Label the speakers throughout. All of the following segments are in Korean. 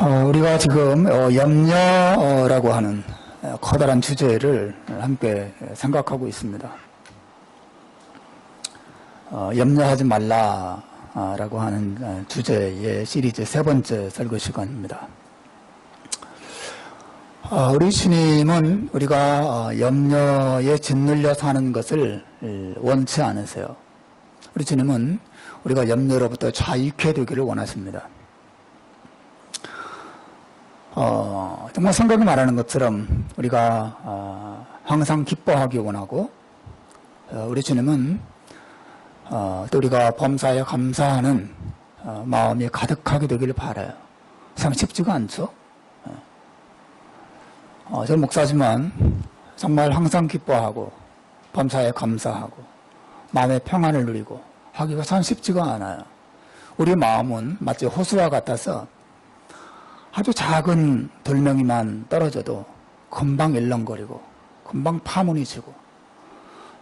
Speaker 1: 우리가 지금 염려라고 하는 커다란 주제를 함께 생각하고 있습니다. 염려하지 말라라고 하는 주제의 시리즈 세 번째 설교 시간입니다. 우리 주님은 우리가 염려에 짓눌려 사는 것을 원치 않으세요. 우리 주님은 우리가 염려로부터 자유케 되기를 원하십니다. 정말 성경이 말하는 것처럼 우리가 항상 기뻐하기 원하고 우리 주님은 또 우리가 범사에 감사하는 마음이 가득하게 되기를 바라요. 참 쉽지가 않죠. 저는 목사지만 정말 항상 기뻐하고 범사에 감사하고 마음의 평안을 누리고 하기가 참 쉽지가 않아요. 우리 마음은 마치 호수와 같아서 아주 작은 돌멩이만 떨어져도 금방 일렁거리고 금방 파문이 치고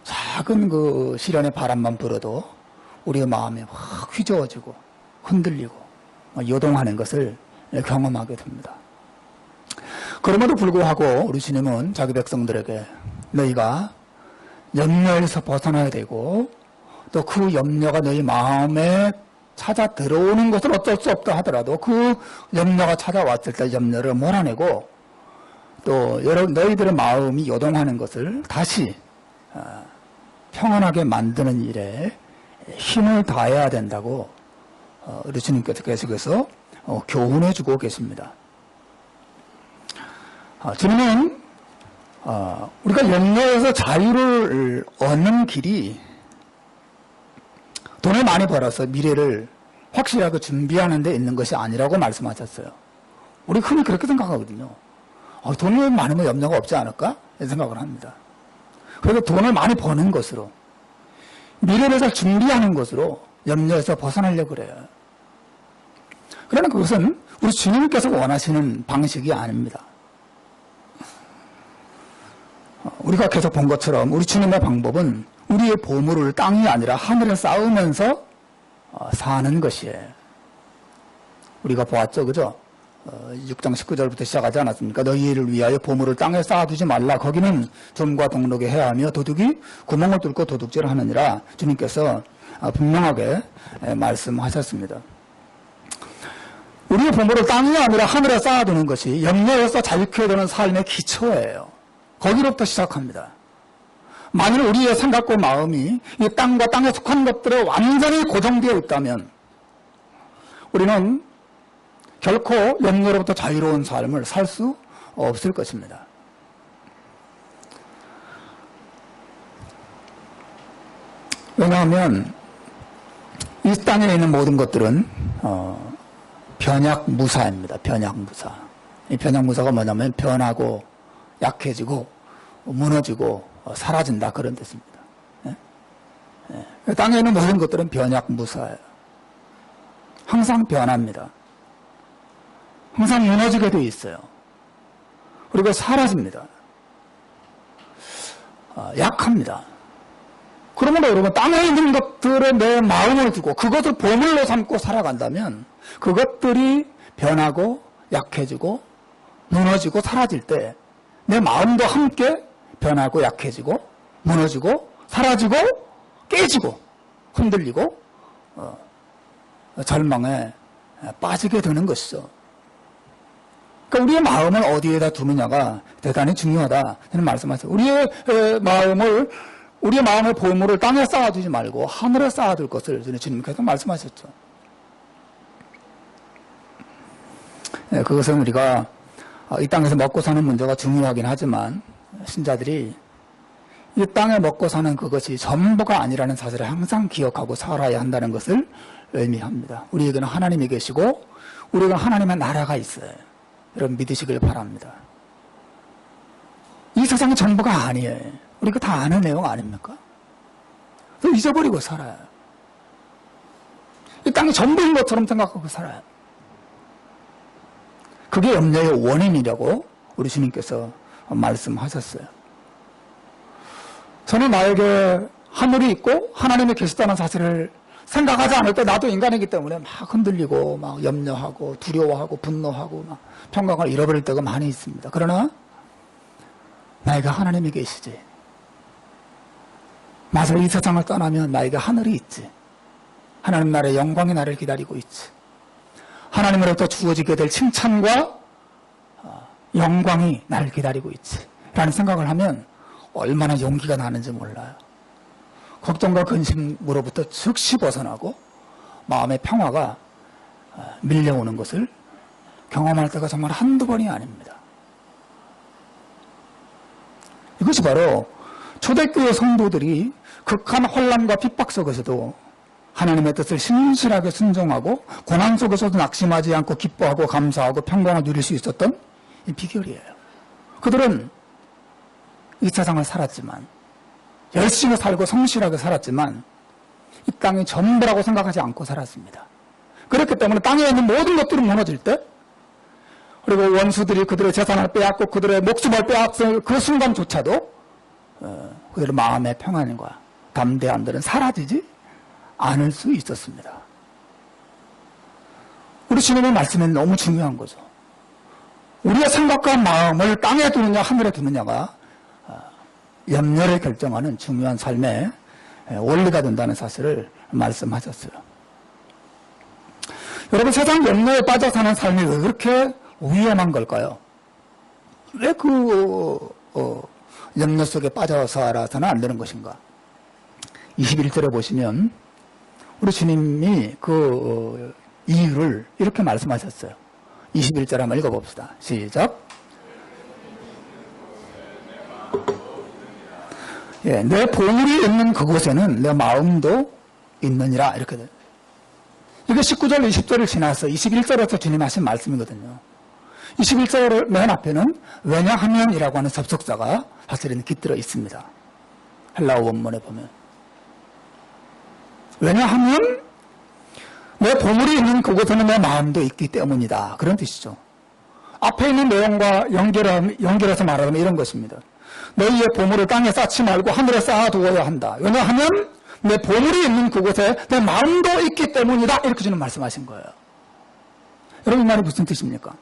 Speaker 1: 작은 그 시련의 바람만 불어도 우리의 마음이 확 휘저어지고 흔들리고 요동하는 것을 경험하게 됩니다. 그럼에도 불구하고 우리 주님은 자기 백성들에게 너희가 염려에서 벗어나야 되고 또 그 염려가 너희 마음에 찾아 들어오는 것은 어쩔 수 없다 하더라도 그 염려가 찾아왔을 때 염려를 몰아내고 또 너희들의 마음이 요동하는 것을 다시 평안하게 만드는 일에 힘을 다해야 된다고 우리 주님께서 계속해서 교훈해 주고 계십니다. 주님은 우리가 염려에서 자유를 얻는 길이 돈을 많이 벌어서 미래를 확실하게 준비하는 데 있는 것이 아니라고 말씀하셨어요. 우리 흔히 그렇게 생각하거든요. 돈이 많으면 염려가 없지 않을까? 이런 생각을 합니다. 그래서 돈을 많이 버는 것으로 미래를 잘 준비하는 것으로 염려에서 벗어나려고 그래요. 그러나 그것은 우리 주님께서 원하시는 방식이 아닙니다. 우리가 계속 본 것처럼 우리 주님의 방법은 우리의 보물을 땅이 아니라 하늘에 쌓으면서 사는 것이에요. 우리가 보았죠, 그죠? 6장 19절부터 시작하지 않았습니까? 너희를 위하여 보물을 땅에 쌓아두지 말라. 거기는 점과 동록이 해하며 도둑이 구멍을 뚫고 도둑질을 하느니라. 주님께서 분명하게 말씀하셨습니다. 우리의 보물을 땅이 아니라 하늘에 쌓아두는 것이 염려에서 자유케 되는 삶의 기초예요. 거기로부터 시작합니다. 만일 우리의 생각과 마음이 이 땅과 땅에 속한 것들에 완전히 고정되어 있다면 우리는 결코 염려로부터 자유로운 삶을 살 수 없을 것입니다. 왜냐하면 이 땅에 있는 모든 것들은 변약무사입니다. 변약무사. 이 변약무사가 뭐냐면 변하고 약해지고 무너지고 사라진다 그런 뜻입니다. 땅에 있는 모든 것들은 변약무사예요. 항상 변합니다. 항상 무너지게 되어 있어요. 그리고 사라집니다. 약합니다. 그러므로 여러분 땅에 있는 것들에 내 마음을 두고 그것을 보물로 삼고 살아간다면 그것들이 변하고 약해지고 무너지고 사라질 때 내 마음도 함께 변하고 약해지고 무너지고 사라지고 깨지고 흔들리고 절망에 빠지게 되는 것이죠. 그러니까 우리의 마음을 어디에다 두느냐가 대단히 중요하다 저는 말씀하세요. 우리의 마음의 보물을 땅에 쌓아두지 말고 하늘에 쌓아둘 것을 주님께서 말씀하셨죠. 그것은 우리가 이 땅에서 먹고 사는 문제가 중요하긴 하지만 신자들이 이 땅에 먹고 사는 그것이 전부가 아니라는 사실을 항상 기억하고 살아야 한다는 것을 의미합니다. 우리에게는 하나님이 계시고 우리에게는 하나님의 나라가 있어요. 여러분 믿으시길 바랍니다. 이 세상이 전부가 아니에요. 우리가 다 아는 내용 아닙니까? 그래서 잊어버리고 살아요. 이 땅이 전부인 것처럼 생각하고 살아요. 그게 염려의 원인이라고 우리 주님께서 말씀하셨어요. 저는 나에게 하늘이 있고 하나님이 계시다는 사실을 생각하지 않을 때 나도 인간이기 때문에 막 흔들리고 막 염려하고 두려워하고 분노하고 막 평강을 잃어버릴 때가 많이 있습니다. 그러나 나에게 하나님이 계시지. 맞아, 이 세상을 떠나면 나에게 하늘이 있지. 하나님 나라의 영광이 나를 기다리고 있지. 하나님으로부터 주어지게 될 칭찬과 영광이 나를 기다리고 있지. 라는 생각을 하면 얼마나 용기가 나는지 몰라요. 걱정과 근심으로부터 즉시 벗어나고 마음의 평화가 밀려오는 것을 경험할 때가 정말 한두 번이 아닙니다. 이것이 바로 초대교회 성도들이 극한 혼란과 핍박 속에서도 하나님의 뜻을 신실하게 순종하고 고난 속에서도 낙심하지 않고 기뻐하고 감사하고 평강을 누릴 수 있었던 이 비결이에요. 그들은 이 세상을 살았지만, 열심히 살고 성실하게 살았지만 이 땅이 전부라고 생각하지 않고 살았습니다. 그렇기 때문에 땅에 있는 모든 것들이 무너질 때, 그리고 원수들이 그들의 재산을 빼앗고 그들의 목숨을 빼앗을 그 순간조차도 그들의 마음의 평안과 담대함들은 사라지지 않을 수 있었습니다. 우리 주님의 말씀은 너무 중요한 거죠. 우리의 생각과 마음을 땅에 두느냐 하늘에 두느냐가 염려를 결정하는 중요한 삶의 원리가 된다는 사실을 말씀하셨어요. 여러분, 세상 염려에 빠져 사는 삶이 왜 그렇게 위험한 걸까요? 왜 염려 속에 빠져 살아서는 안 되는 것인가? 21절에 보시면 우리 주님이 그 이유를 이렇게 말씀하셨어요. 21절 한번 읽어봅시다. 시작. 예, 내 보물이 있는 그곳에는 내 마음도 있느니라. 이렇게 돼요. 이게 19절, 20절을 지나서 21절에서 주님 하신 말씀이거든요. 21절 맨 앞에는 왜냐하면이라고 하는 접속사가 사실은 깃들어 있습니다. 헬라어 원문에 보면. 왜냐하면 내 보물이 있는 그곳에는 내 마음도 있기 때문이다. 그런 뜻이죠. 앞에 있는 내용과 연결해서 말하면 이런 것입니다. 너희의 보물을 땅에 쌓지 말고 하늘에 쌓아두어야 한다. 왜냐하면 내 보물이 있는 그곳에 내 마음도 있기 때문이다. 이렇게 주님 말씀하신 거예요. 여러분, 이 말이 무슨 뜻입니까?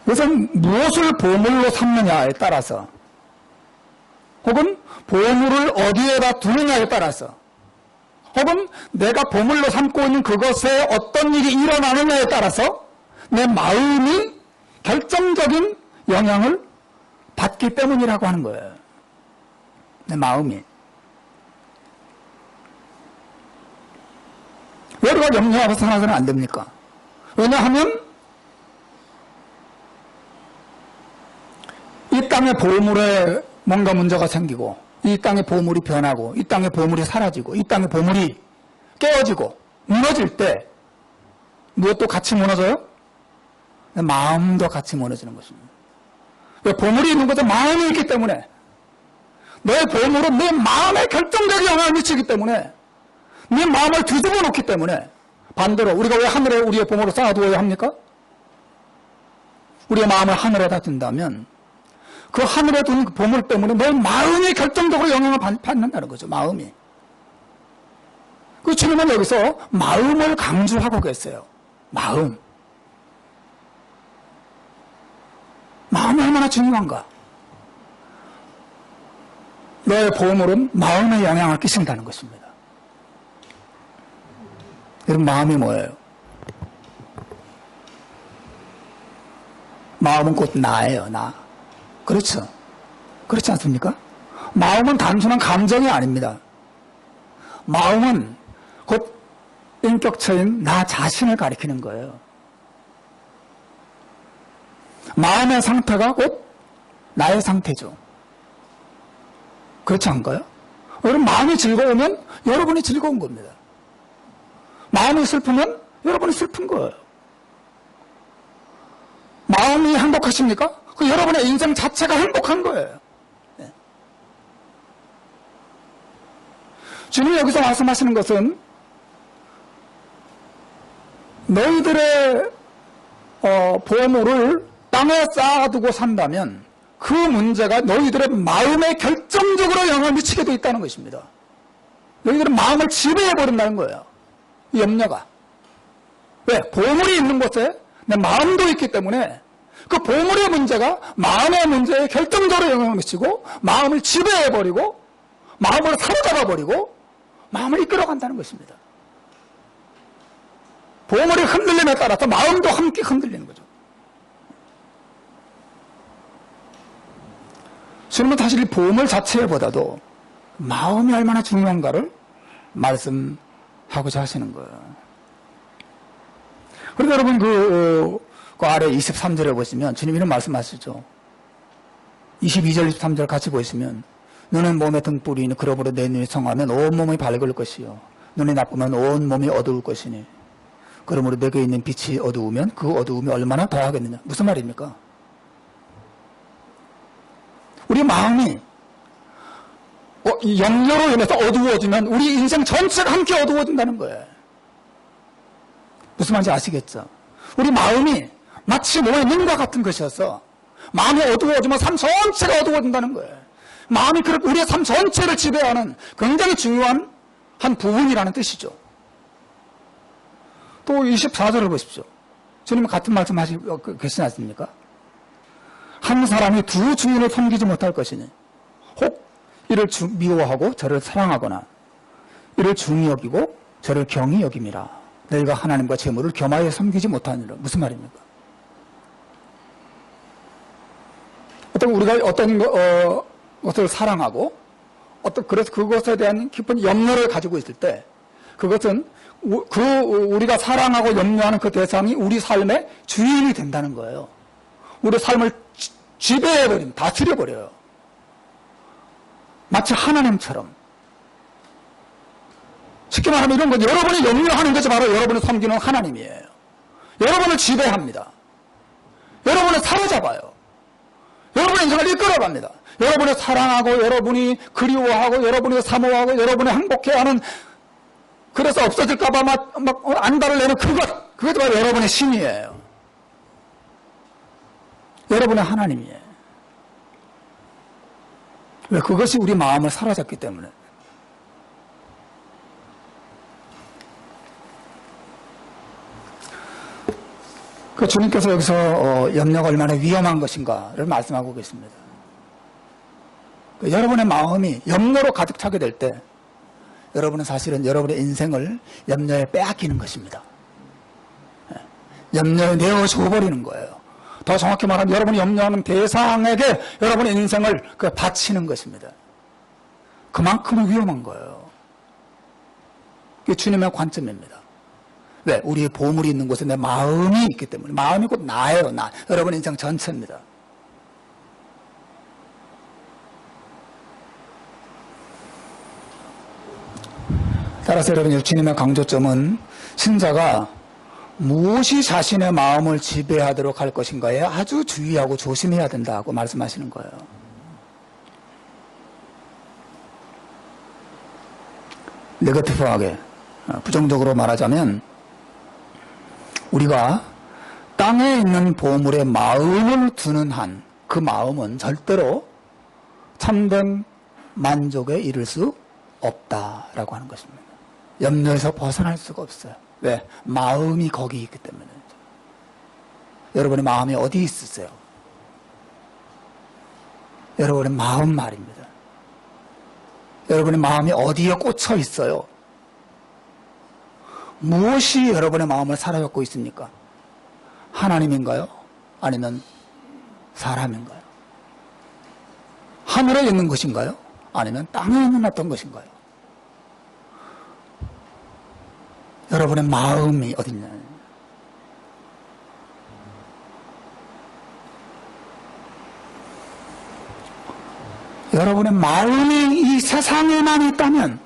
Speaker 1: 우선 무엇을 보물로 삼느냐에 따라서, 혹은 보물을 어디에다 두느냐에 따라서, 혹은 내가 보물로 삼고 있는 그것에 어떤 일이 일어나느냐에 따라서 내 마음이 결정적인 영향을 받기 때문이라고 하는 거예요. 내 마음이. 왜 우리가 염려하고 살아서는 안 됩니까? 왜냐하면 이 땅의 보물에 뭔가 문제가 생기고, 이 땅의 보물이 변하고, 이 땅의 보물이 사라지고, 이 땅의 보물이 깨어지고 무너질 때 무엇도 같이 무너져요? 마음도 같이 무너지는 것입니다. 보물이 있는 곳에 마음이 있기 때문에, 너의 보물은 내 마음에 결정적인 영향을 미치기 때문에, 네 마음을 뒤집어 놓기 때문에, 반대로 우리가 왜 하늘에 우리의 보물을 쌓아두어야 합니까? 우리의 마음을 하늘에다 둔다면 그 하늘에 둔 보물 때문에 내 마음이 결정적으로 영향을 받는다는 거죠. 마음이. 그 주님은 여기서 마음을 강조하고 계세요. 마음. 마음이 얼마나 중요한가? 너의 보물은 마음에 영향을 끼친다는 것입니다. 여러분, 마음이 뭐예요? 마음은 곧 나예요, 나. 그렇죠? 그렇지 않습니까? 마음은 단순한 감정이 아닙니다. 마음은 곧 인격체인 나 자신을 가리키는 거예요. 마음의 상태가 곧 나의 상태죠. 그렇지 않을까요? 여러분, 마음이 즐거우면 여러분이 즐거운 겁니다. 마음이 슬프면 여러분이 슬픈 거예요. 마음이 행복하십니까? 그 여러분의 인생 자체가 행복한 거예요. 네. 주님이 여기서 말씀하시는 것은 너희들의 보물을 땅에 쌓아두고 산다면 그 문제가 너희들의 마음에 결정적으로 영향을 미치게 돼 있다는 것입니다. 너희들의 마음을 지배해버린다는 거예요. 이 염려가. 왜? 보물이 있는 곳에 내 마음도 있기 때문에 그 보물의 문제가 마음의 문제에 결정적으로 영향을 미치고 마음을 지배해버리고 마음을 사로잡아버리고 마음을 이끌어간다는 것입니다. 보물의 흔들림에 따라서 마음도 함께 흔들리는 거죠. 주님은 사실 이 보물 자체보다도 마음이 얼마나 중요한가를 말씀하고자 하시는 거예요. 그런데 여러분 그 아래 23절에 보시면 주님 이런 말씀하시죠. 22절 23절 같이 보시면 너는 몸에 등불이니 그러므로 내 눈이 성하면 온 몸이 밝을 것이요 눈이 나쁘면 온 몸이 어두울 것이니 그러므로 내게 있는 빛이 어두우면 그 어두움이 얼마나 더하겠느냐. 무슨 말입니까? 우리 마음이 이 염려로 인해서 어두워지면 우리 인생 전체가 함께 어두워진다는 거예요. 무슨 말인지 아시겠죠? 우리 마음이 마치 몸의 눈과 같은 것이어서 마음이 어두워지면 삶 전체가 어두워진다는 거예요. 마음이 우리의 삶 전체를 지배하는 굉장히 중요한 한 부분이라는 뜻이죠. 또 24절을 보십시오. 주님은 같은 말씀 하시고 계시지 않습니까? 한 사람이 두 주인을 섬기지 못할 것이니 혹 이를 미워하고 저를 사랑하거나 이를 중히 여기고 저를 경히 여김이라. 너희가 하나님과 재물을 겸하여 섬기지 못하니라. 무슨 말입니까? 우리가 어떤 것을 사랑하고 그래서 그것에 대한 깊은 염려를 가지고 있을 때 그것은 우리가 사랑하고 염려하는 그 대상이 우리 삶의 주인이 된다는 거예요. 우리 삶을 지배해버린, 다스려버려요. 마치 하나님처럼. 쉽게 말하면 이런 것, 여러분이 염려하는 것이 바로 여러분을 섬기는 하나님이에요. 여러분을 지배합니다. 여러분을 사로잡아요. 여러분의 인생을 이끌어갑니다. 여러분을 사랑하고, 여러분이 그리워하고, 여러분이 사모하고, 여러분이 행복해하는, 그래서 없어질까봐 막 안달을 내는 그것이 바로 여러분의 신이에요. 여러분의 하나님이에요. 왜? 그것이 우리 마음을 사로잡기 때문에. 그 주님께서 여기서 염려가 얼마나 위험한 것인가를 말씀하고 계십니다. 여러분의 마음이 염려로 가득 차게 될 때 여러분은 사실은 여러분의 인생을 염려에 빼앗기는 것입니다. 염려에 내어줘버리는 거예요. 더 정확히 말하면 여러분이 염려하는 대상에게 여러분의 인생을 바치는 것입니다. 그만큼 위험한 거예요. 이게 주님의 관점입니다. 왜? 우리의 보물이 있는 곳에 내 마음이 있기 때문에. 마음이 곧 나예요. 나. 여러분의 인생 전체입니다. 따라서 여러분, 주님의 강조점은 신자가 무엇이 자신의 마음을 지배하도록 할 것인가에 아주 주의하고 조심해야 된다고 말씀하시는 거예요. 네거티브하게, 부정적으로 말하자면 우리가 땅에 있는 보물에 마음을 두는 한 그 마음은 절대로 참된 만족에 이를 수 없다라고 하는 것입니다. 염려에서 벗어날 수가 없어요. 왜? 마음이 거기 있기 때문에. 여러분의 마음이 어디 있으세요? 여러분의 마음 말입니다. 여러분의 마음이 어디에 꽂혀 있어요? 무엇이 여러분의 마음을 사로잡고 있습니까? 하나님인가요? 아니면 사람인가요? 하늘에 있는 것인가요? 아니면 땅에 있는 어떤 것인가요? 여러분의 마음이 어딨냐? 여러분의 마음이 이 세상에만 있다면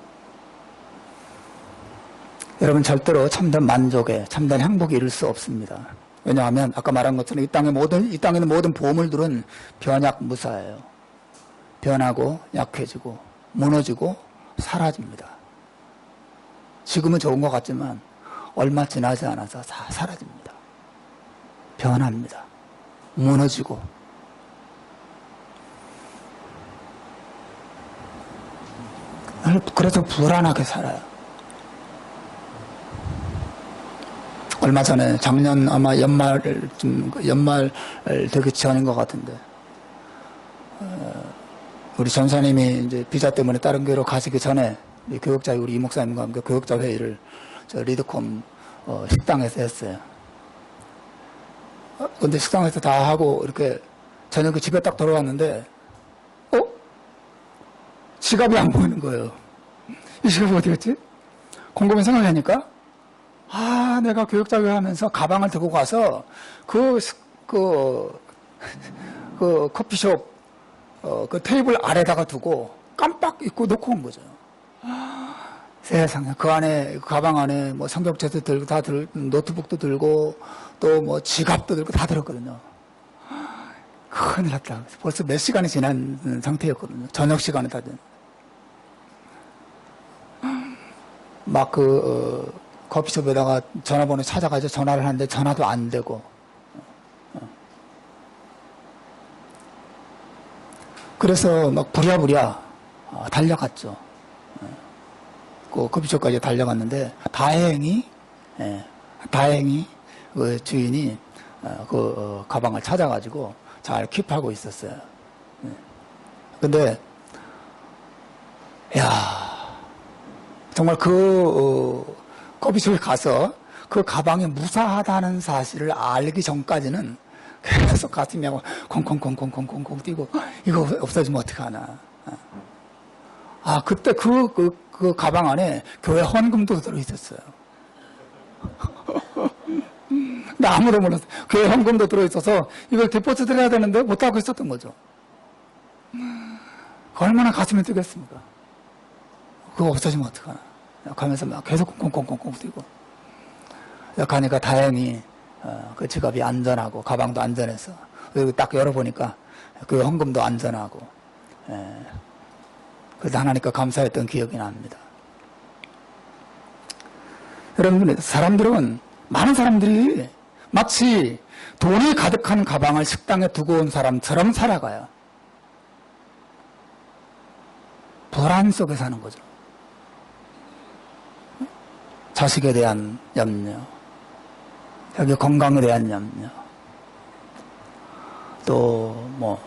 Speaker 1: 여러분 절대로 참된 만족에, 참된 행복에 이를 수 없습니다. 왜냐하면 아까 말한 것처럼 이 땅에 있는 모든 보물들은 변약무사예요. 변하고 약해지고 무너지고 사라집니다. 지금은 좋은 것 같지만 얼마 지나지 않아서 다 사라집니다. 변합니다. 무너지고 그래서 불안하게 살아요. 얼마 전에 작년 아마 연말 되기 전인 것 같은데 우리 전사님이 이제 비자 때문에 다른 교회로 가시기 전에 교역자 우리 이 목사님과 함께 교역자 회의를 저 리드콤 식당에서 했어요. 근데 식당에서 다 하고 이렇게 저녁에 집에 딱 돌아왔는데 지갑이 안 보이는 거예요. 이 지갑이 어디 갔지? 곰곰이 생각하니까 내가 교육자회 하면서 가방을 들고 가서 그 커피숍 그 테이블 아래다가 두고 깜빡 잊고 놓고 온 거죠. 세상에 그 안에 그 가방 안에 뭐 성경책도 들고 노트북도 들고 또 뭐 지갑도 들고 다 들었거든요. 큰일 났다. 벌써 몇 시간이 지난 상태였거든요. 저녁 시간에 다 된. 막 커피숍에다가 전화번호 찾아가지고 전화를 하는데 전화도 안 되고. 그래서 막 부랴부랴 달려갔죠. 그 커피숍까지 달려갔는데 다행히 그 주인이 그 가방을 찾아가지고 잘 킵하고 있었어요. 근데 정말 그 커피숍에 가서 그 가방이 무사하다는 사실을 알기 전까지는 계속 가슴이 콩콩콩콩콩콩콩 뛰고 이거 없어지면 어떡하나. 그때 그 가방 안에 교회 헌금도 들어있었어요. 근데 아무도 몰랐어요. 교회 헌금도 들어있어서 이걸 디포트 해야 되는데 못하고 있었던 거죠. 얼마나 가슴이 뛰겠습니까? 그거 없어지면 어떡하나. 가면서 막 계속 콩콩콩콩 뛰고. 가니까 다행히 그 지갑이 안전하고 가방도 안전해서 그리고 딱 열어보니까 그 헌금도 안전하고 그래서 하나님께 감사했던 기억이 납니다. 여러분, 많은 사람들이 마치 돈이 가득한 가방을 식당에 두고 온 사람처럼 살아가요. 불안 속에 사는 거죠. 자식에 대한 염려, 자기 건강에 대한 염려, 또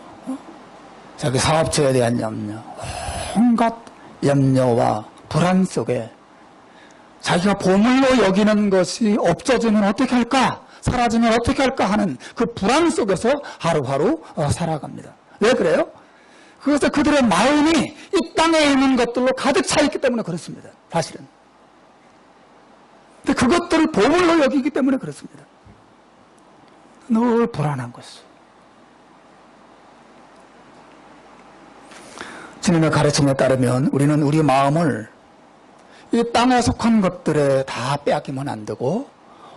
Speaker 1: 자기 사업처에 대한 염려, 온갖 염려와 불안 속에 자기가 보물로 여기는 것이 없어지면 어떻게 할까? 사라지면 어떻게 할까 하는 그 불안 속에서 하루하루 살아갑니다. 왜 그래요? 그래서 그들의 마음이 이 땅에 있는 것들로 가득 차 있기 때문에 그렇습니다. 사실은. 근데 그것들을 보물로 여기기 때문에 그렇습니다. 늘 불안한 것이. 주님의 가르침에 따르면 우리는 우리 마음을 이 땅에 속한 것들에 다 빼앗기면 안 되고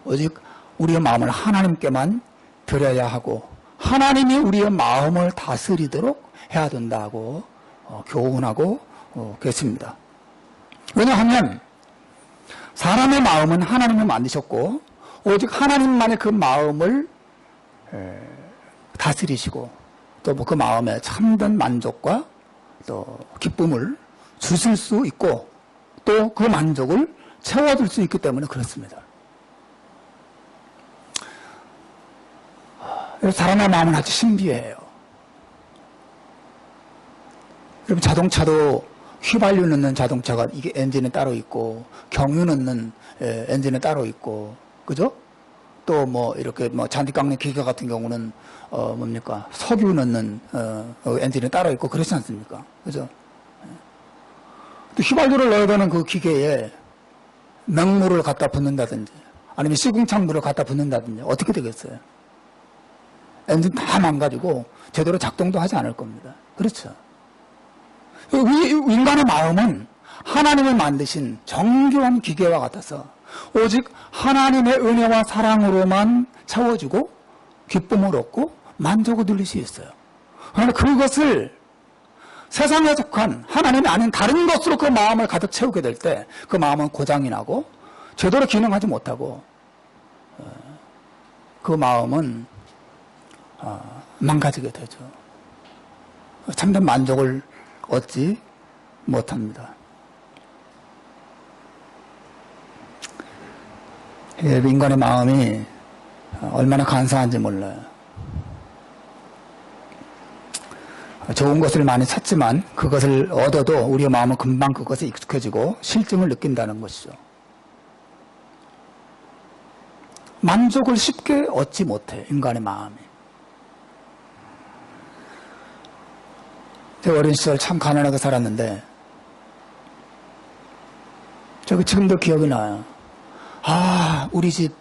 Speaker 1: 오직 우리의 마음을 하나님께만 드려야 하고 하나님이 우리의 마음을 다스리도록 해야 된다고 교훈하고 계십니다. 왜냐하면 사람의 마음은 하나님이 만드셨고 오직 하나님만의 그 마음을 다스리시고 또 그 마음에 참된 만족과 또 기쁨을 주실 수 있고 또 그 만족을 채워줄 수 있기 때문에 그렇습니다. 사람의 마음은 아주 신비해요. 여러분 자동차도 휘발유 넣는 자동차가 이게 엔진에 따로 있고 경유 넣는 엔진에 따로 있고 그죠? 또 이렇게 잔디 깎는 기계 같은 경우는 석유 넣는 엔진에 따로 있고 그렇지 않습니까? 그죠? 또 휘발유를 넣어야 되는 그 기계에 맹물을 갖다 붓는다든지 아니면 시궁창물을 갖다 붓는다든지 어떻게 되겠어요? 엔진 다 망가지고 제대로 작동도 하지 않을 겁니다. 그렇죠? 인간의 마음은 하나님이 만드신 정교한 기계와 같아서 오직 하나님의 은혜와 사랑으로만 채워주고 기쁨을 얻고 만족을 누릴 수 있어요. 그런데 그것을 세상에 속한 하나님이 아닌 다른 것으로 그 마음을 가득 채우게 될 때 그 마음은 고장이 나고 제대로 기능하지 못하고 그 마음은 망가지게 되죠. 참된 만족을 얻지 못합니다. 인간의 마음이 얼마나 간사한지 몰라요. 좋은 것을 많이 찾지만 그것을 얻어도 우리의 마음은 금방 그것에 익숙해지고 실증을 느낀다는 것이죠. 만족을 쉽게 얻지 못해, 인간의 마음이. 제가 어린 시절 참 가난하게 살았는데 저기 지금도 기억이 나요. 아, 우리 집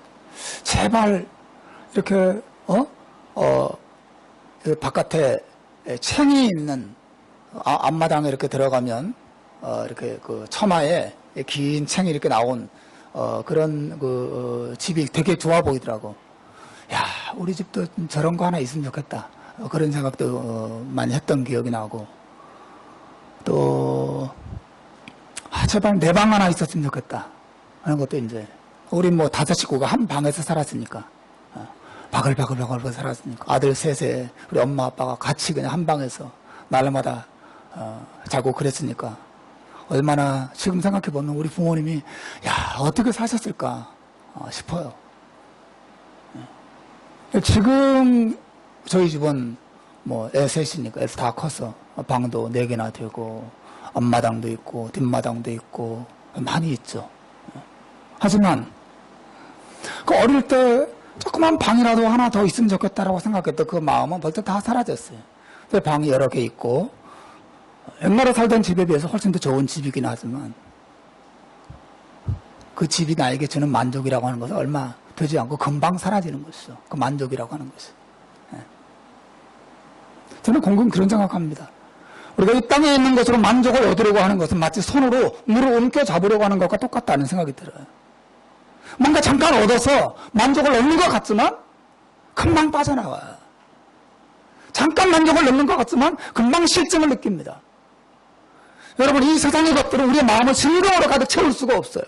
Speaker 1: 제발 이렇게 바깥에 챙이 있는 앞마당에 이렇게 들어가면 이렇게 그 처마에 긴 챙이 이렇게 나온 그런 집이 되게 좋아 보이더라고. 야, 우리 집도 저런 거 하나 있으면 좋겠다. 그런 생각도 많이 했던 기억이 나고, 또 제발 내 방 하나 있었으면 좋겠다 하는 것도 이제, 우리 뭐 5식구가 한 방에서 살았으니까, 바글바글 살았으니까, 아들 셋에 우리 엄마 아빠가 같이 그냥 한 방에서 날마다 자고 그랬으니까, 얼마나 지금 생각해보면 우리 부모님이 야, 어떻게 사셨을까 싶어요. 지금 저희 집은 뭐 애 셋이니까 애 다 커서 방도 4개나 되고 앞마당도 있고 뒷마당도 있고 많이 있죠. 하지만 그 어릴 때 조그만 방이라도 하나 더 있으면 좋겠다라고 생각했던 그 마음은 벌써 다 사라졌어요. 방이 여러 개 있고 옛날에 살던 집에 비해서 훨씬 더 좋은 집이긴 하지만 그 집이 나에게 주는 만족이라고 하는 것은 얼마 되지 않고 금방 사라지는 것이죠. 그 만족이라고 하는 것이. 저는 곰곰이 그런 생각합니다. 우리가 이 땅에 있는 것으로 만족을 얻으려고 하는 것은 마치 손으로 물을 옮겨 잡으려고 하는 것과 똑같다는 생각이 들어요. 뭔가 잠깐 얻어서 만족을 얻는 것 같지만 금방 빠져나와요. 잠깐 만족을 얻는 것 같지만 금방 실증을 느낍니다. 여러분, 이 세상의 것들은 우리의 마음을 즐거움으로 가득 채울 수가 없어요.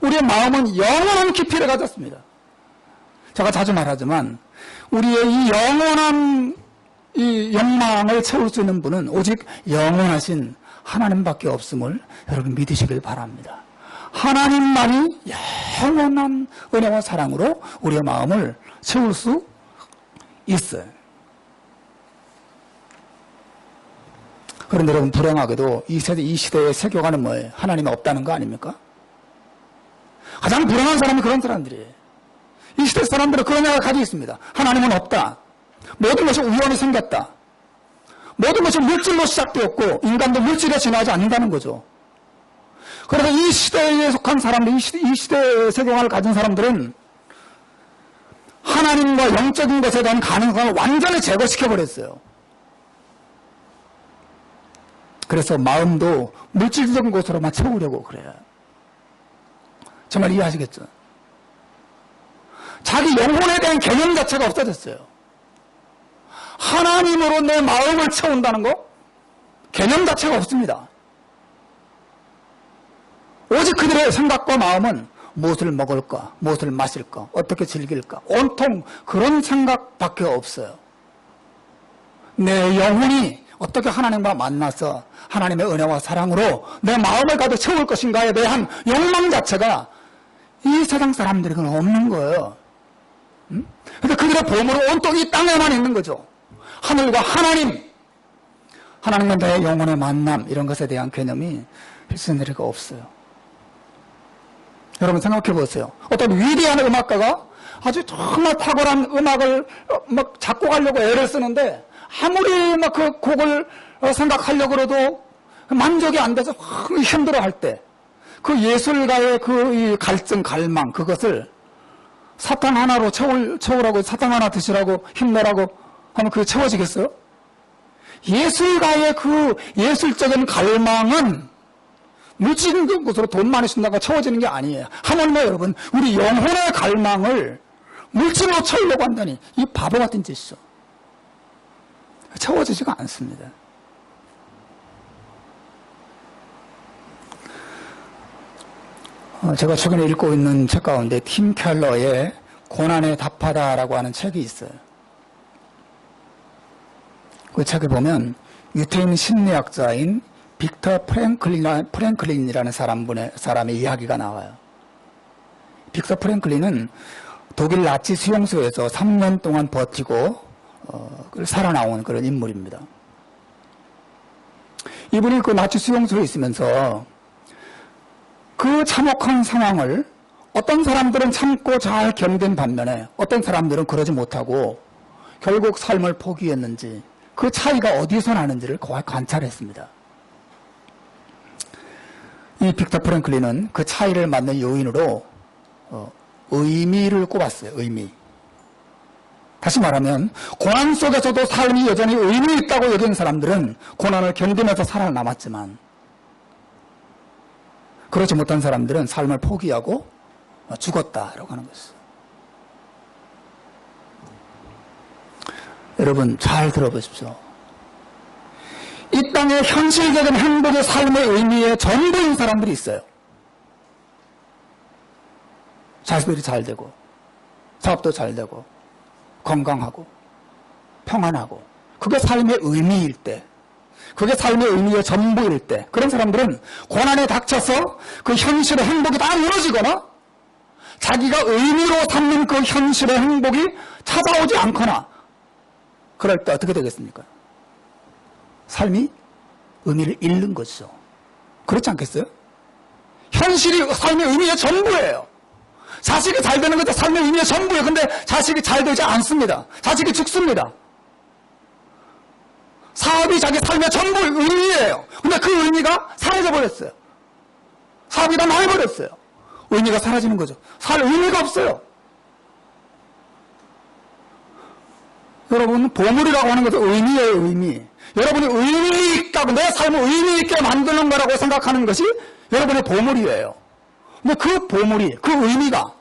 Speaker 1: 우리의 마음은 영원한 깊이를 가졌습니다. 제가 자주 말하지만 우리의 이 영원한 이 욕망을 채울 수 있는 분은 오직 영원하신 하나님밖에 없음을 여러분 믿으시길 바랍니다. 하나님만이 영원한 은혜와 사랑으로 우리의 마음을 채울 수 있어요. 그런데 여러분, 불행하게도 이 시대의 세계관은 뭐예요? 하나님이 없다는 거 아닙니까? 가장 불행한 사람이 그런 사람들이에요. 이 시대 사람들은 그런 생각을 가지고 있습니다. 하나님은 없다. 모든 것이 우연히 생겼다. 모든 것이 물질로 시작되었고 인간도 물질에 지나지 않는다는 거죠. 그래서 이 시대에 속한 사람들, 이 시대의 세계관을 가진 사람들은 하나님과 영적인 것에 대한 가능성을 완전히 제거시켜버렸어요. 그래서 마음도 물질적인 것으로만 채우려고 그래요. 정말 이해하시겠죠? 자기 영혼에 대한 개념 자체가 없어졌어요. 하나님으로 내 마음을 채운다는 거? 개념 자체가 없습니다. 오직 그들의 생각과 마음은 무엇을 먹을까, 무엇을 마실까, 어떻게 즐길까, 온통 그런 생각밖에 없어요. 내 영혼이 어떻게 하나님과 만나서 하나님의 은혜와 사랑으로 내 마음을 가득 채울 것인가에 대한 욕망 자체가 이 세상 사람들에게는 없는 거예요. 그런데 그들의 보물은 온통 이 땅에만 있는 거죠. 하늘과 하나님과 내 영혼의 만남, 이런 것에 대한 개념이 필수들에게 없어요. 여러분 생각해 보세요. 어떤 위대한 음악가가 아주 정말 탁월한 음악을 막 작곡하려고 애를 쓰는데 아무리 막 그 곡을 생각하려고 해도 만족이 안 돼서 힘들어할 때 그 예술가의 그 이 갈증, 갈망, 그것을 사탕 하나로 채우라고, 사탕 하나 드시라고, 힘내라고 하면 그게 채워지겠어요? 예술가의 그 예술적인 갈망은 물질적인 것으로 돈 많이 쓴다고 채워지는 게 아니에요. 하물며 여러분, 우리 영혼의 갈망을 물질로 채우려고 한다니 이 바보 같은 짓이죠. 채워지지가 않습니다. 제가 최근에 읽고 있는 책 가운데 팀 켈러의 고난에 답하다라고 하는 책이 있어요. 그 책에 보면 유태인 심리학자인 빅터 프랭클린이라는 사람의 이야기가 나와요. 빅터 프랭클린은 독일 나치 수용소에서 3년 동안 버티고 살아나온 그런 인물입니다. 이분이 그 나치 수용소에 있으면서 그 참혹한 상황을 어떤 사람들은 참고 잘 견딘 반면에 어떤 사람들은 그러지 못하고 결국 삶을 포기했는지 그 차이가 어디서 나는지를 관찰했습니다. 이 빅터 프랭클린은 그 차이를 맞는 요인으로 의미를 꼽았어요. 의미. 다시 말하면 고난 속에서도 삶이 여전히 의미 있다고 여기는 사람들은 고난을 견디면서 살아남았지만 그렇지 못한 사람들은 삶을 포기하고 죽었다라고 하는 것이죠. 여러분 잘 들어보십시오. 이 땅에 현실적인 행복의 삶의 의미의 전부인 사람들이 있어요. 자식들이 잘 되고 사업도 잘 되고 건강하고 평안하고 그게 삶의 의미일 때, 그게 삶의 의미의 전부일 때 그런 사람들은 고난에 닥쳐서 그 현실의 행복이 다 무너지거나 자기가 의미로 삼는 그 현실의 행복이 찾아오지 않거나 그럴 때 어떻게 되겠습니까? 삶이 의미를 잃는 것이죠. 그렇지 않겠어요? 현실이 삶의 의미의 전부예요. 자식이 잘 되는 것도 삶의 의미의 전부예요. 근데 자식이 잘 되지 않습니다. 자식이 죽습니다. 사업이 자기 삶의 전부의 의미예요. 근데 그 의미가 사라져버렸어요. 사업이 다 망해버렸어요. 의미가 사라지는 거죠. 살 의미가 없어요. 여러분, 보물이라고 하는 것은 의미예요, 의미. 여러분이 의미 있다고 내 삶을 의미 있게 만드는 거라고 생각하는 것이 여러분의 보물이에요. 근데 그 보물이, 그 의미가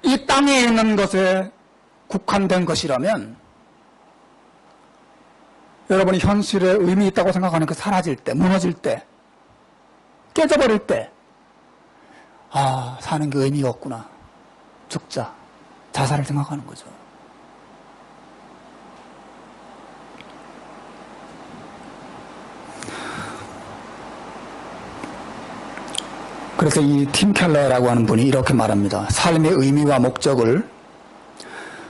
Speaker 1: 이 땅에 있는 것에 국한된 것이라면 여러분이 현실에 의미 있다고 생각하는 게 사라질 때, 무너질 때, 깨져버릴 때, 아, 사는 게 의미가 없구나. 죽자. 자살을 생각하는 거죠. 그래서 이 팀 켈러라고 하는 분이 이렇게 말합니다. 삶의 의미와 목적을,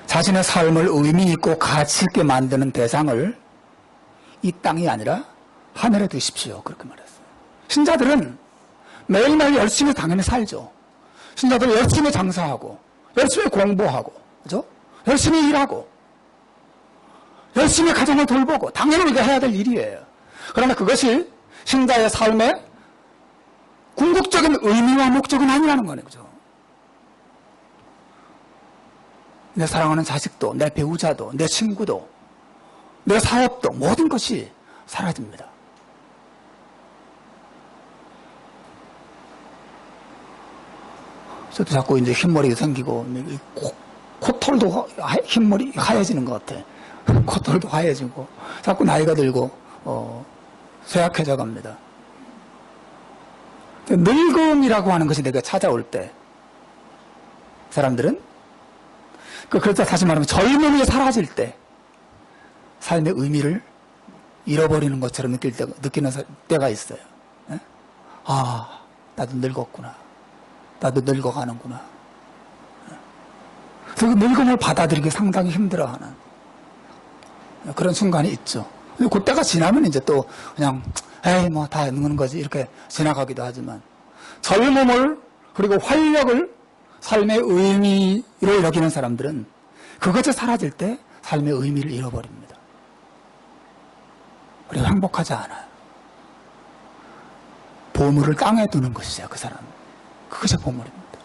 Speaker 1: 자신의 삶을 의미 있고 가치 있게 만드는 대상을 이 땅이 아니라 하늘에 두십시오. 그렇게 말했어요. 신자들은 매일매일 열심히 당연히 살죠. 신자들은 열심히 장사하고, 열심히 공부하고, 그죠? 열심히 일하고, 열심히 가정을 돌보고, 당연히 이게 해야 될 일이에요. 그러나 그것이 신자의 삶의 궁극적인 의미와 목적은 아니라는 거네요. 그죠? 내 사랑하는 자식도, 내 배우자도, 내 친구도, 내 사업도, 모든 것이 사라집니다. 저도 자꾸 이제 흰머리가 생기고, 코털도 흰머리 하얘지는 것 같아. 코털도 하얘지고, 자꾸 나이가 들고, 쇠약해져 갑니다. 늙음이라고 하는 것이 내가 찾아올 때, 사람들은, 그래서 다시 말하면 젊음이 사라질 때, 삶의 의미를 잃어버리는 것처럼 느끼는 때가 있어요. 예? 아, 나도 늙었구나. 나도 늙어가는구나. 그래서 그 늙음을 받아들이기 상당히 힘들어하는 그런 순간이 있죠. 그때가 지나면 이제 또 그냥 에이 뭐 다 늙는 거지 이렇게 지나가기도 하지만 젊음을 그리고 활력을 삶의 의미로 여기는 사람들은 그것이 사라질 때 삶의 의미를 잃어버립니다. 그리고 행복하지 않아요. 보물을 땅에 두는 것이죠. 그 사람. 그것이 보물입니다.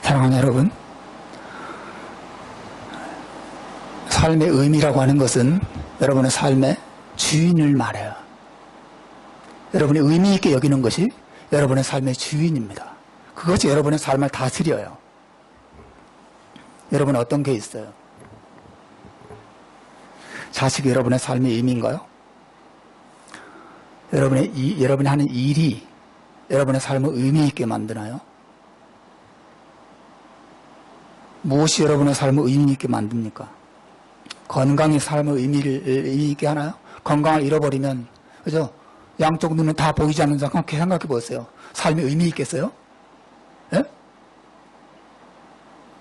Speaker 1: 사랑하는 여러분, 삶의 의미라고 하는 것은 여러분의 삶의 주인을 말해요. 여러분이 의미 있게 여기는 것이 여러분의 삶의 주인입니다. 그것이 여러분의 삶을 다스려요. 여러분은 어떤 게 있어요? 자식이 여러분의 삶의 의미인가요? 여러분이 하는 일이 여러분의 삶을 의미 있게 만드나요? 무엇이 여러분의 삶을 의미 있게 만듭니까? 건강이 삶의 의미 있게 하나요? 건강을 잃어버리면, 그죠? 양쪽 눈은 다 보이지 않는 사람 생각해 보세요. 삶에 의미 있겠어요? 예?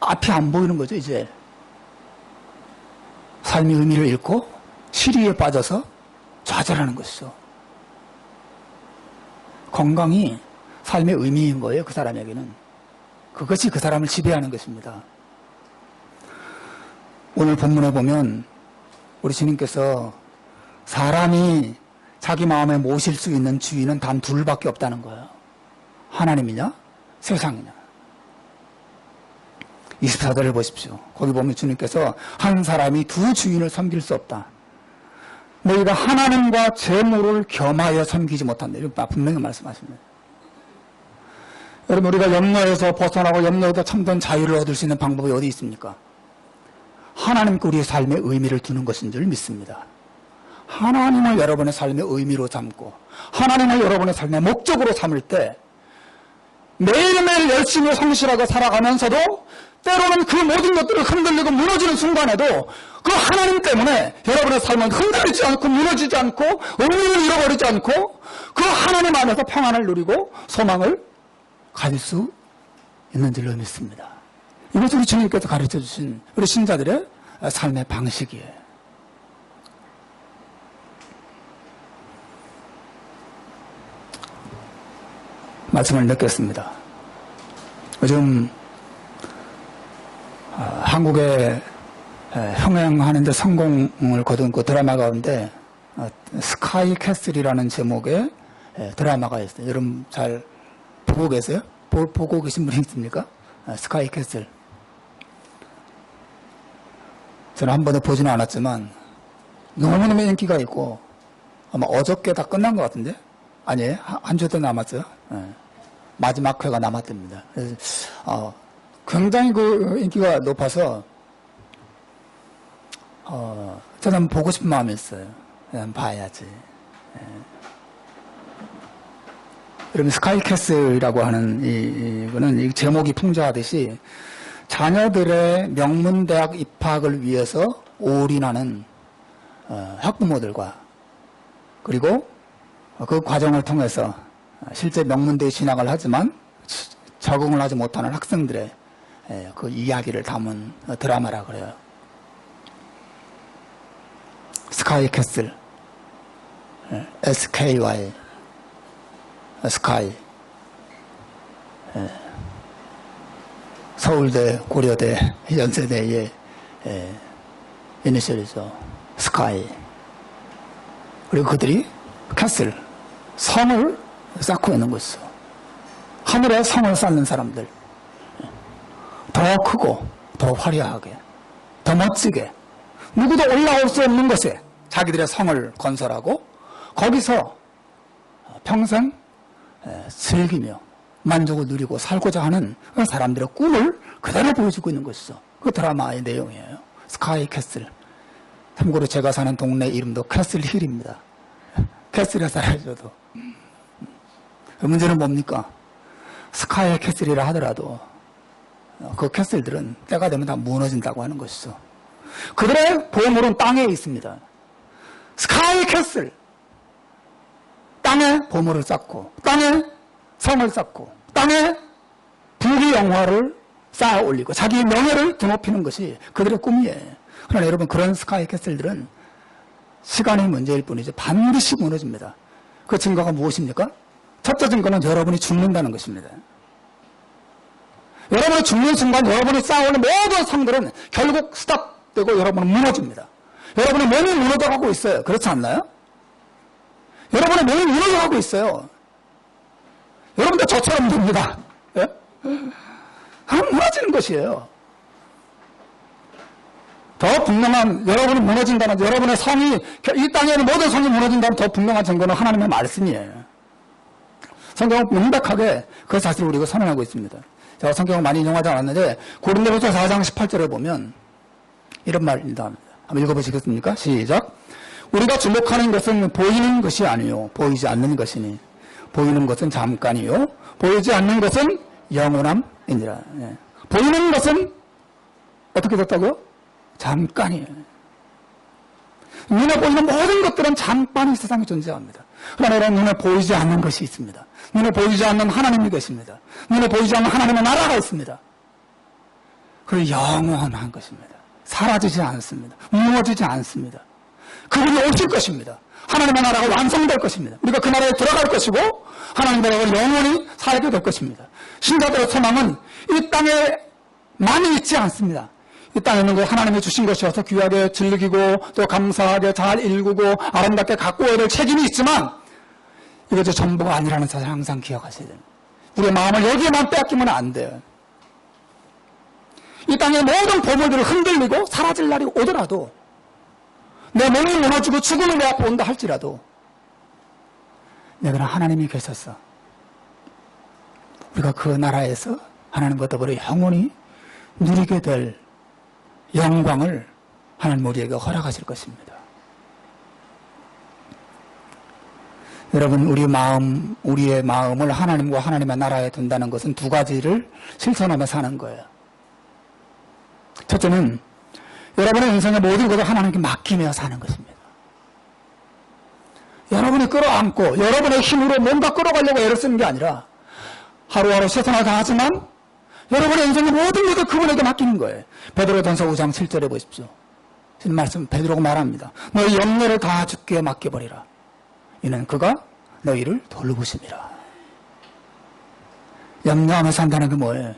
Speaker 1: 앞이 안 보이는 거죠, 이제. 삶의 의미를 잃고 시리에 빠져서 좌절하는 것이죠. 건강이 삶의 의미인 거예요, 그 사람에게는. 그것이 그 사람을 지배하는 것입니다. 오늘 본문에 보면 우리 주님께서 사람이 자기 마음에 모실 수 있는 주인은 단 둘밖에 없다는 거예요. 하나님이냐, 세상이냐. 24절을 보십시오. 거기 보면 주님께서 한 사람이 두 주인을 섬길 수 없다. 너희가 하나님과 재물을 겸하여 섬기지 못한다. 이렇게 분명히 말씀하십니다. 여러분, 우리가 염려에서 벗어나고 염려에서 참된 자유를 얻을 수 있는 방법이 어디 있습니까? 하나님께 우리의 삶의 의미를 두는 것인 줄 믿습니다. 하나님을 여러분의 삶의 의미로 삼고 하나님을 여러분의 삶의 목적으로 삼을 때 매일매일 열심히 성실하게 살아가면서도 때로는 그 모든 것들을 흔들리고 무너지는 순간에도 그 하나님 때문에 여러분의 삶은 흔들리지 않고 무너지지 않고 의미를 잃어버리지 않고 그 하나님 안에서 평안을 누리고 소망을 가질 수 있는 줄로 믿습니다. 이것이 우리 주님께서 가르쳐 주신 우리 신자들의 삶의 방식이에요. 말씀을 느꼈습니다. 요즘 한국에 흥행하는데 성공을 거둔 그 드라마 가운데 스카이 캐슬이라는 제목의 드라마가 있어요. 여러분 잘 보고 계세요? 보고 계신 분이 있습니까? 스카이 캐슬. 저는 한 번도 보지는 않았지만 너무너무 인기가 있고 아마 어저께 다 끝난 것 같은데? 아니에요? 한 주 더 남았어요? 마지막 회가 남았답니다. 그래서 굉장히 그 인기가 높아서 저는 보고 싶은 마음이 있어요. 그냥 봐야지. 여러분 스카이 캐슬이라고 하는 이거는 이 제목이 풍자하듯이 자녀들의 명문대학 입학을 위해서 올인하는 학부모들과 그리고 그 과정을 통해서 실제 명문대에 진학을 하지만 적응을 하지 못하는 학생들의 그 이야기를 담은 드라마라 그래요. 스카이 캐슬, SKY, 스카이. 서울대, 고려대, 연세대의 이니셜이죠. 스카이. 그리고 그들이 캐슬, 성을 쌓고 있는 것이죠. 하늘에 성을 쌓는 사람들. 더 크고, 더 화려하게, 더 멋지게, 누구도 올라올 수 없는 곳에 자기들의 성을 건설하고 거기서 평생 즐기며 만족을 누리고 살고자 하는 사람들의 꿈을 그대로 보여주고 있는 것이죠. 그 드라마의 내용이에요. 스카이 캐슬. 참고로 제가 사는 동네 이름도 캐슬 힐입니다. 캐슬에 살아야죠. 문제는 뭡니까? 스카이 캐슬이라 하더라도 그 캐슬들은 때가 되면 다 무너진다고 하는 것이죠. 그들의 보물은 땅에 있습니다. 스카이 캐슬. 땅에 보물을 쌓고 땅에 성을 쌓고 땅에 부귀 영화를 쌓아 올리고 자기의 명예를 드높이는 것이 그들의 꿈이에요. 그러나 여러분 그런 스카이 캐슬들은 시간의 문제일 뿐이지 반드시 무너집니다. 그 증거가 무엇입니까? 첫째 증거는 여러분이 죽는다는 것입니다. 여러분이 죽는 순간 여러분이 쌓아올린 모든 성들은 결국 스탑되고 여러분은 무너집니다. 여러분의 몸이 무너져가고 있어요. 그렇지 않나요? 여러분의 몸이 무너져가고 있어요. 여러분도 저처럼 됩니다. 예? 무너지는 것이에요. 더 분명한 여러분이 무너진다는 여러분의 성이 이 땅에 있는 모든 성이 무너진다는 더 분명한 증거는 하나님의 말씀이에요. 성경은 명백하게 그 사실을 우리가 선언하고 있습니다. 제가 성경을 많이 인용하지 않았는데 고린도후서 4장 18절에 보면 이런 말입니다. 한번 읽어보시겠습니까? 시작. 우리가 주목하는 것은 보이는 것이 아니요 보이지 않는 것이니 보이는 것은 잠깐이요 보이지 않는 것은 영원함이니라. 예. 보이는 것은 어떻게 됐다고요? 잠깐이에요. 눈에 보이는 모든 것들은 잠깐 이 세상에 존재합니다. 그러나 여러분, 눈에 보이지 않는 것이 있습니다. 눈에 보이지 않는 하나님이 계십니다. 눈에 보이지 않는 하나님의 나라가 있습니다. 그 영원한 것입니다. 사라지지 않습니다. 무너지지 않습니다. 그분이 오실 것입니다. 하나님의 나라가 완성될 것입니다. 우리가 그 나라에 들어갈 것이고 하나님의 나라가 영원히 살게 될 것입니다. 신자들의 소망은 이 땅에 많이 있지 않습니다. 이 땅에 있는 것 하나님이 주신 것이어서 귀하게 즐기고 또 감사하게 잘 일구고 아름답게 가꾸어야 될 책임이 있지만 이것이 전부가 아니라는 사실 항상 기억하셔야 됩니다. 우리의 마음을 여기에만 빼앗기면 안 돼요. 이 땅의 모든 보물들을 흔들리고 사라질 날이 오더라도 내 몸이 무너지고 죽음을 내 앞에 온다 할지라도 내가 하나님이 계셔서 우리가 그 나라에서 하나님과 더불어 영원히 누리게 될 영광을 하나님 우리에게 허락하실 것입니다. 여러분, 우리의 마음을 하나님과 하나님의 나라에 둔다는 것은 두 가지를 실천하며 사는 거예요. 첫째는 여러분의 인생의 모든 것을 하나님께 맡기며 사는 것입니다. 여러분이 끌어안고 여러분의 힘으로 뭔가 끌어가려고 애를 쓰는 게 아니라 하루하루 최선을 다하지만 여러분의 인생의 모든 것을 그분에게 맡기는 거예요. 베드로전서 5장 7절에 보십시오. 지금 말씀 베드로가 말합니다. 너희 염려를 다 주께 맡겨버리라. 이는 그가 너희를 돌보심이라. 염려하며 산다는 게 뭐예요?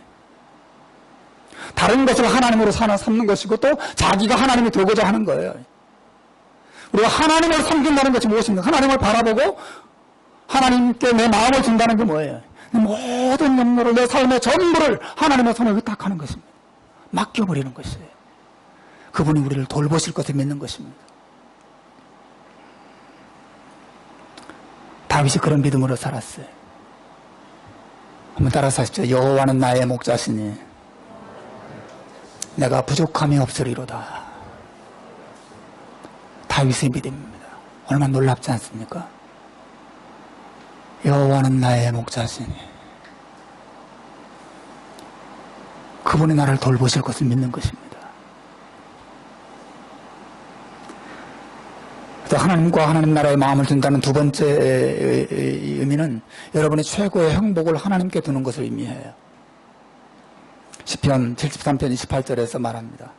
Speaker 1: 다른 것을 하나님으로 삼는 것이고 또 자기가 하나님이 되고자 하는 거예요. 우리가 하나님을 섬긴다는 것이 무엇입니까? 하나님을 바라보고 하나님께 내 마음을 준다는 게 뭐예요? 모든 염려를 내 삶의 전부를 하나님의 손에 의탁하는 것입니다. 맡겨버리는 것이에요. 그분이 우리를 돌보실 것을 믿는 것입니다. 다윗이 그런 믿음으로 살았어요. 한번 따라서 하십시오. 여호와는 나의 목자시니 내가 부족함이 없으리로다. 다윗의 믿음입니다. 얼마나 놀랍지 않습니까? 여호와는 나의 목자시니 그분이 나를 돌보실 것을 믿는 것입니다. 또 하나님과 하나님 나라의 마음을 둔다는 두 번째 의미는 여러분의 최고의 행복을 하나님께 두는 것을 의미해요. 시편 73편 28절에서 말합니다.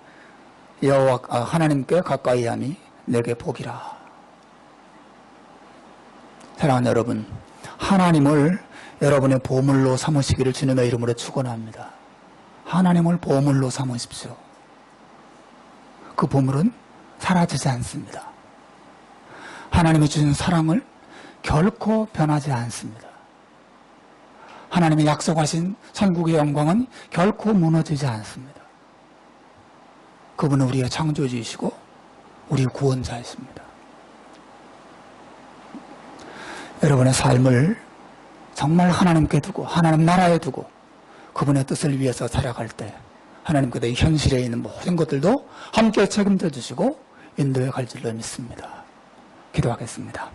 Speaker 1: 여호와 하나님께 가까이함이 내게 복이라. 사랑하는 여러분, 하나님을 여러분의 보물로 삼으시기를 주님의 이름으로 축원합니다. 하나님을 보물로 삼으십시오. 그 보물은 사라지지 않습니다. 하나님이 주신 사랑을 결코 변하지 않습니다. 하나님이 약속하신 천국의 영광은 결코 무너지지 않습니다. 그분은 우리의 창조주이시고 우리의 구원자이십니다. 여러분의 삶을 정말 하나님께 두고 하나님 나라에 두고 그분의 뜻을 위해서 살아갈 때 하나님께서 이 현실에 있는 모든 것들도 함께 책임져 주시고 인도해 갈 줄로 믿습니다. 기도하겠습니다.